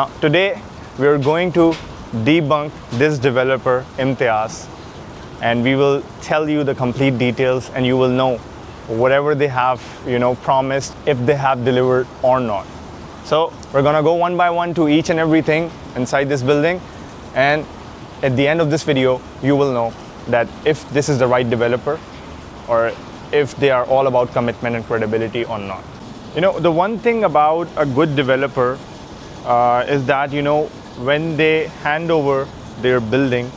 Now today we are going to debunk this developer Imtiaz, and we will tell you the complete details, and you will know whatever they have promised, if they have delivered or not. So we're gonna go one by one to each and everything inside this building, and at the end of this video you will know that if this is the right developer or if they are all about commitment and credibility or not. The one thing about a good developer is that when they hand over their building,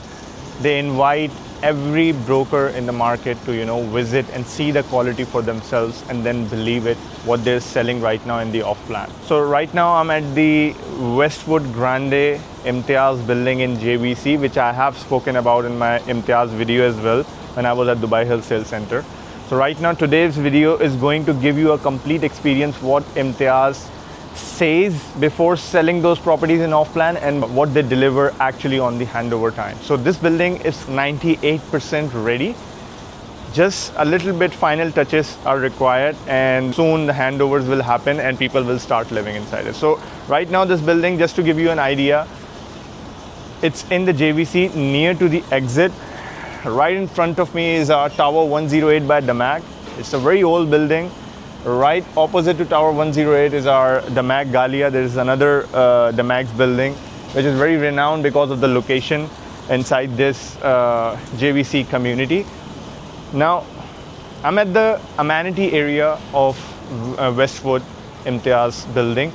they invite every broker in the market to visit and see the quality for themselves and then believe it what they're selling right now in the off plan. So right now I'm at the Westwood Grande Imtiaz building in JVC, which I have spoken about in my Imtiaz video as well when I was at Dubai Hill Sales Center. So right now today's video is going to give you a complete experience what Imtiaz says before selling those properties in off plan and what they deliver actually on the handover time. So this building is 98% ready. Just a little bit final touches are required, and soon the handovers will happen and people will start living inside it. So right now this building, just to give you an idea, it's in the JVC near to the exit. Right in front of me is our Tower 108 by Damag. It's a very old building. Right opposite to Tower 108 is our Damag Galia. There is another Damag's building, which is very renowned because of the location inside this JVC community. Now, I'm at the amenity area of Westwood Imtiaz building.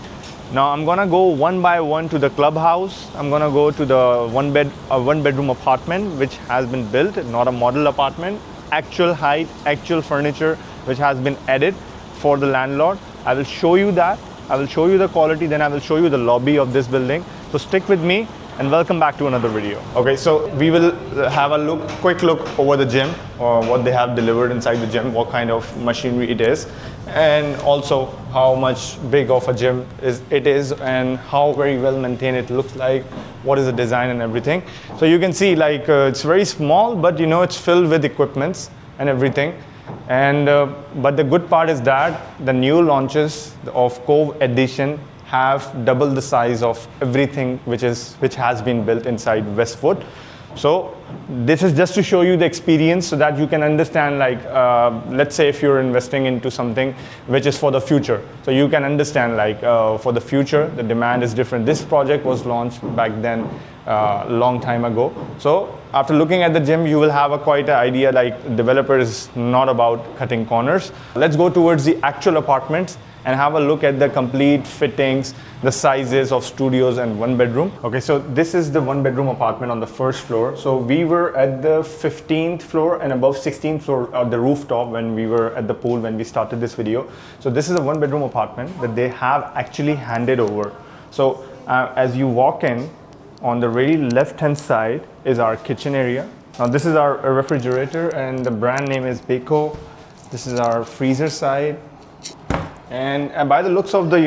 Now, I'm gonna go one by one to the clubhouse. I'm gonna go to the one bedroom apartment, which has been built, not a model apartment, actual height, actual furniture, which has been added for the landlord. I will show you that. I will show you the quality, then I will show you the lobby of this building. So stick with me and welcome back to another video. Okay, so we will have a quick look over the gym, or what they have delivered inside the gym, what kind of machinery it is, and also how much big of a gym it is and how very well maintained it looks like, what is the design and everything. So you can see it's very small, but it's filled with equipments and everything. And but the good part is that the new launches of Cove Edition have double the size of everything which has been built inside Westwood. So this is just to show you the experience so that you can understand, let's say if you're investing into something which is for the future, so you can understand for the future the demand is different. This project was launched back then a long time ago. So after looking at the gym, you will have quite an idea developer is not about cutting corners. Let's go towards the actual apartments and have a look at the complete fittings, the sizes of studios and one bedroom. Okay, so this is the one bedroom apartment on the first floor. So we were at the 15th floor and above 16th floor at the rooftop when we were at the pool when we started this video. So this is a one bedroom apartment that they have actually handed over. So as you walk in, on the very left hand side is our kitchen area. Now this is our refrigerator and the brand name is Beko. This is our freezer side. And by the looks of the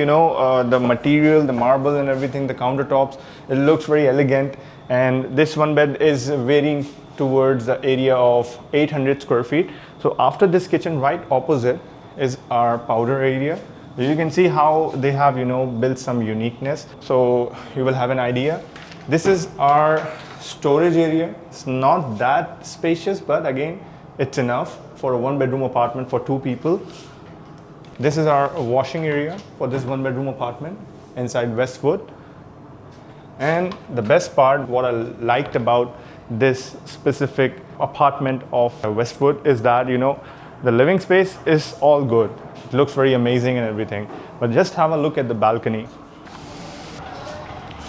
the material, the marble and everything, the countertops, it looks very elegant. And this one bed is varying towards the area of 800 square feet. So after this kitchen, right opposite is our powder area. You can see how they have built some uniqueness. So you will have an idea. This is our storage area. It's not that spacious, but again, it's enough for a one bedroom apartment for two people. This is our washing area for this one bedroom apartment inside Westwood. And the best part, what I liked about this specific apartment of Westwood is that, the living space is all good. It looks very amazing and everything, but just have a look at the balcony.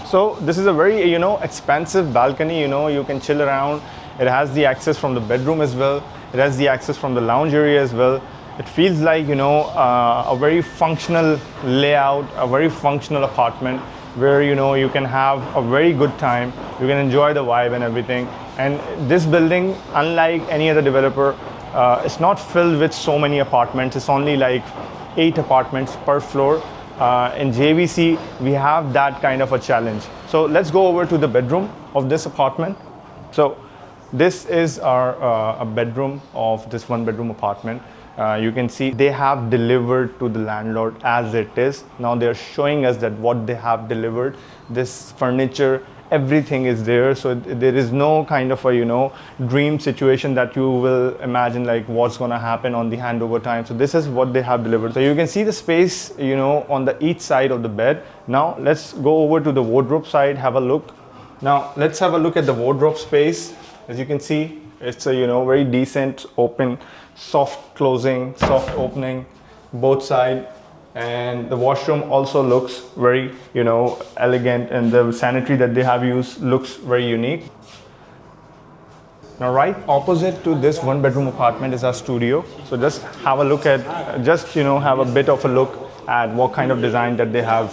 So this is a very, expansive balcony, you can chill around. It has the access from the bedroom as well. It has the access from the lounge area as well. It feels like, a very functional layout, a very functional apartment where, you can have a very good time. You can enjoy the vibe and everything. And this building, unlike any other developer, it's not filled with so many apartments. It's only 8 apartments per floor. In JVC, we have that kind of a challenge. So let's go over to the bedroom of this apartment. So This is our a bedroom of this one bedroom apartment. You can see they have delivered to the landlord as it is. Now they're showing us that what they have delivered, this furniture, everything is there. So there is no kind of a dream situation that you will imagine like what's going to happen on the handover time. So this is what they have delivered. So you can see the space on the each side of the bed. Now let's go over to the wardrobe side, have a look. Now let's have a look at the wardrobe space. As you can see, it's a very decent open, soft closing, soft opening both sides. And the washroom also looks very elegant, and the sanitary that they have used looks very unique. Now right opposite to this one bedroom apartment is our studio. So just have a look at, have a bit of a look at what kind of design that they have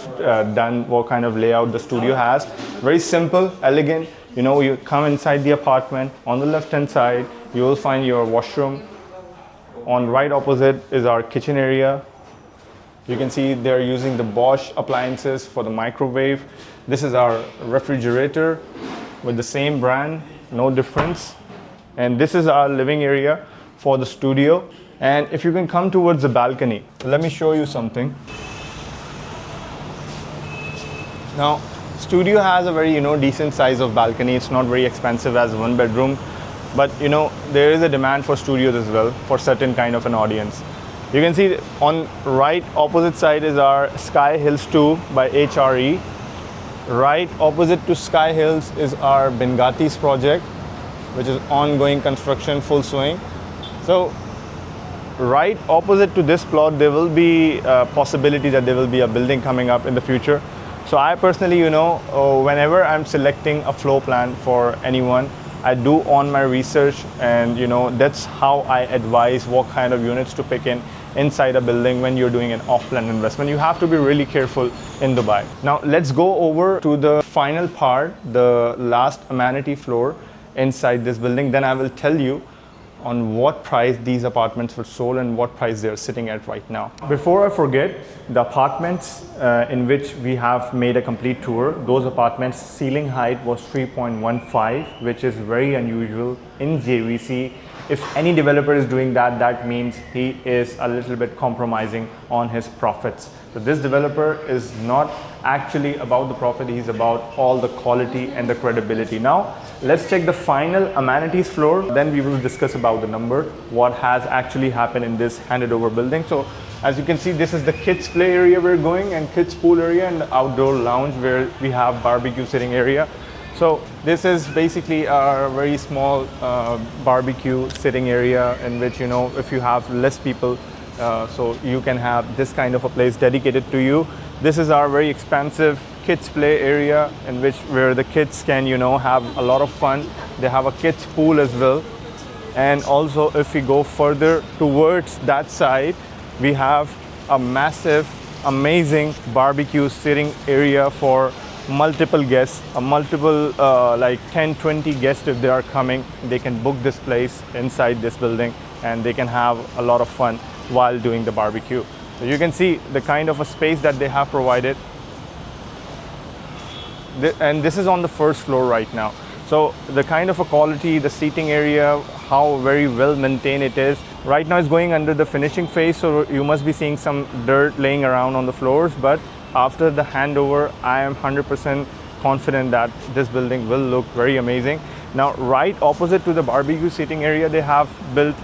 done, what kind of layout the studio has. Very simple, elegant. You come inside the apartment, on the left hand side you will find your washroom. On right opposite is our kitchen area. You can see they're using the Bosch appliances for the microwave. This is our refrigerator with the same brand, no difference. And this is our living area for the studio. And if you can come towards the balcony, let me show you something. Now, studio has a very decent size of balcony. It's not very expensive as one bedroom, but there is a demand for studios as well for certain kind of an audience. You can see on right opposite side is our Sky Hills 2 by HRE. Right opposite to Sky Hills is our Bengatis project, which is ongoing construction, full swing. So right opposite to this plot, there will be a possibility that there will be a building coming up in the future. So I personally, whenever I'm selecting a floor plan for anyone, I do on my research, and that's how I advise what kind of units to pick inside a building when you're doing an off-plan investment. You have to be really careful in Dubai. Now let's go over to the final part, the last amenity floor inside this building. Then I will tell you on what price these apartments were sold and what price they're sitting at right now. Before I forget, the apartments in which we have made a complete tour, those apartments ceiling height was 3.15, which is very unusual in JVC. If any developer is doing that, that means he is a little bit compromising on his profits. So this developer is not actually about the profit, he's about all the quality and the credibility. Now, let's check the final amenities floor, then we will discuss about the number, what has actually happened in this handed over building. So as you can see, this is the kids play area we're going, and kids pool area, and the outdoor lounge where we have barbecue sitting area. So this is basically a very small barbecue sitting area in which, if you have less people, so you can have this kind of a place dedicated to you. This is our very expansive kids play area in which where the kids can, have a lot of fun. They have a kids pool as well. And also if we go further towards that side, we have a massive, amazing barbecue sitting area for multiple guests, like 10-20 guests. If they are coming, they can book this place inside this building and they can have a lot of fun while doing the barbecue. So you can see the kind of a space that they have provided, and this is on the first floor right now. So the kind of a quality, the seating area, how very well maintained it is. Right now it's going under the finishing phase, so you must be seeing some dirt laying around on the floors, but after the handover, I am 100% confident that this building will look very amazing. Now, right opposite to the barbecue seating area, they have built,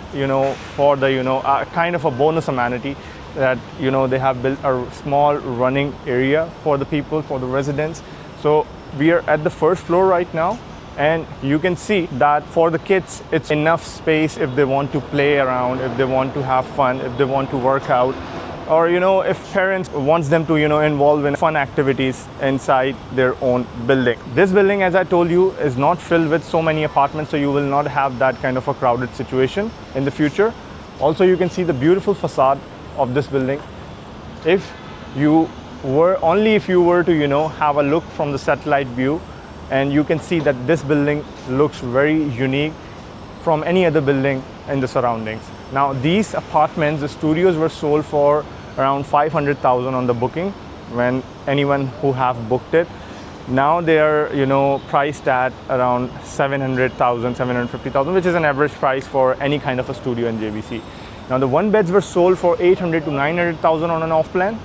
for the, kind of a bonus amenity that, they have built a small running area for the people, for the residents. So we are at the first floor right now, and you can see that for the kids, it's enough space if they want to play around, if they want to have fun, if they want to work out, or if parents wants them to involve in fun activities inside their own building. This building, as I told you, is not filled with so many apartments, so you will not have that kind of a crowded situation in the future. Also, you can see the beautiful facade of this building. If you were to have a look from the satellite view, and you can see that this building looks very unique from any other building in the surroundings. Now these apartments, the studios, were sold for around 500,000 on the booking when anyone who have booked it. Now they are, priced at around 700,000, 750,000, which is an average price for any kind of a studio in JBC. Now the one beds were sold for 800 to 900,000 on an off plan.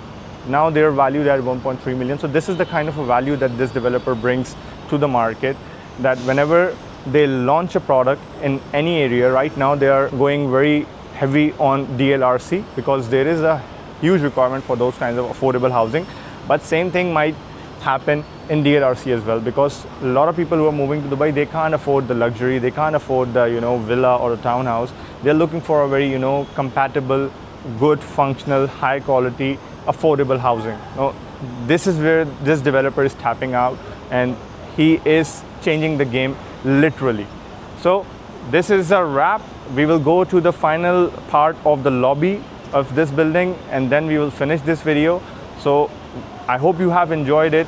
Now they're valued at 1.3 million. So this is the kind of a value that this developer brings to the market, that whenever they launch a product in any area, right now they are going very heavy on DLRC because there is a huge requirement for those kinds of affordable housing. But same thing might happen in DLRC as well, because a lot of people who are moving to Dubai, they can't afford the luxury, they can't afford the villa or a townhouse. They're looking for a very compatible, good, functional, high quality, affordable housing. Now, this is where this developer is tapping out, and he is changing the game literally. So this is a wrap. We will go to the final part of the lobby of this building, and then we will finish this video. So I hope you have enjoyed it.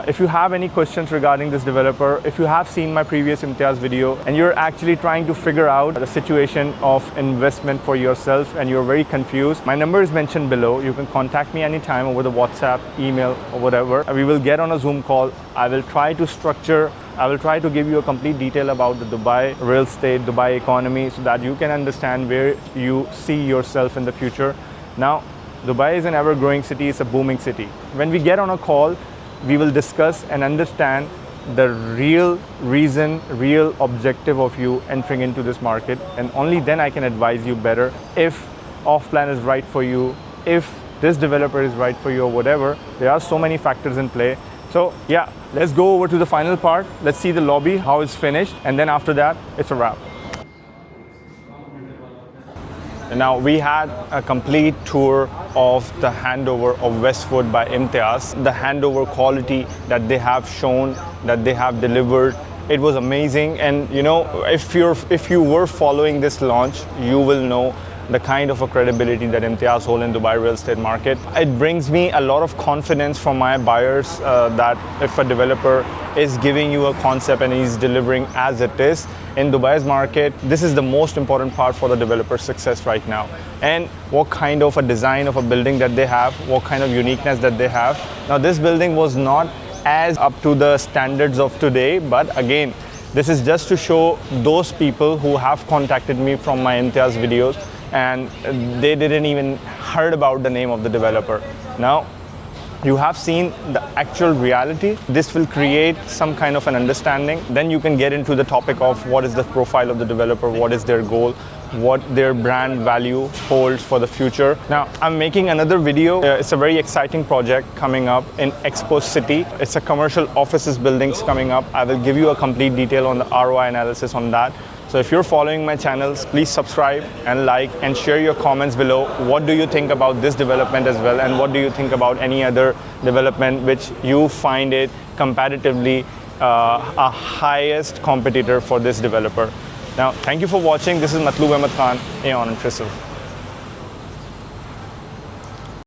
If you have any questions regarding this developer, if you have seen my previous Imtiaz video and you're actually trying to figure out the situation of investment for yourself and you're very confused, my number is mentioned below. You can contact me anytime over the WhatsApp, email, or whatever. We will get on a Zoom call. I will try to give you a complete detail about the Dubai real estate, Dubai economy, so that you can understand where you see yourself in the future. Now, Dubai is an ever-growing city, it's a booming city. When we get on a call, we will discuss and understand the real reason, real objective of you entering into this market, and only then I can advise you better if off-plan is right for you, if this developer is right for you, or whatever. There are so many factors in play. So yeah, let's go over to the final part. Let's see the lobby, how it's finished, and then after that, it's a wrap. And now we had a complete tour of the handover of Westwood by Imtiaz. The handover quality that they have shown, that they have delivered, it was amazing. And if you were following this launch, you will know the kind of a credibility that Imtiaz holds in Dubai real estate market. It brings me a lot of confidence from my buyers that if a developer is giving you a concept and he's delivering as it is in Dubai's market, this is the most important part for the developer's success right now. And what kind of a design of a building that they have, what kind of uniqueness that they have. Now this building was not as up to the standards of today, but again, this is just to show those people who have contacted me from my Imtiaz videos and they didn't even heard about the name of the developer. Now you have seen the actual reality. This will create some kind of an understanding. Then you can get into the topic of what is the profile of the developer, what is their goal, what their brand value holds for the future. Now I'm making another video. It's a very exciting project coming up in Expo City. It's a commercial offices buildings coming up. I will give you a complete detail on the ROI analysis on that. So if you're following my channels, please subscribe and like and share your comments below. What do you think about this development as well? And what do you think about any other development which you find it comparatively a highest competitor for this developer? Now, thank you for watching. This is Matloob Ahmed Khan, Aeon and Tristle.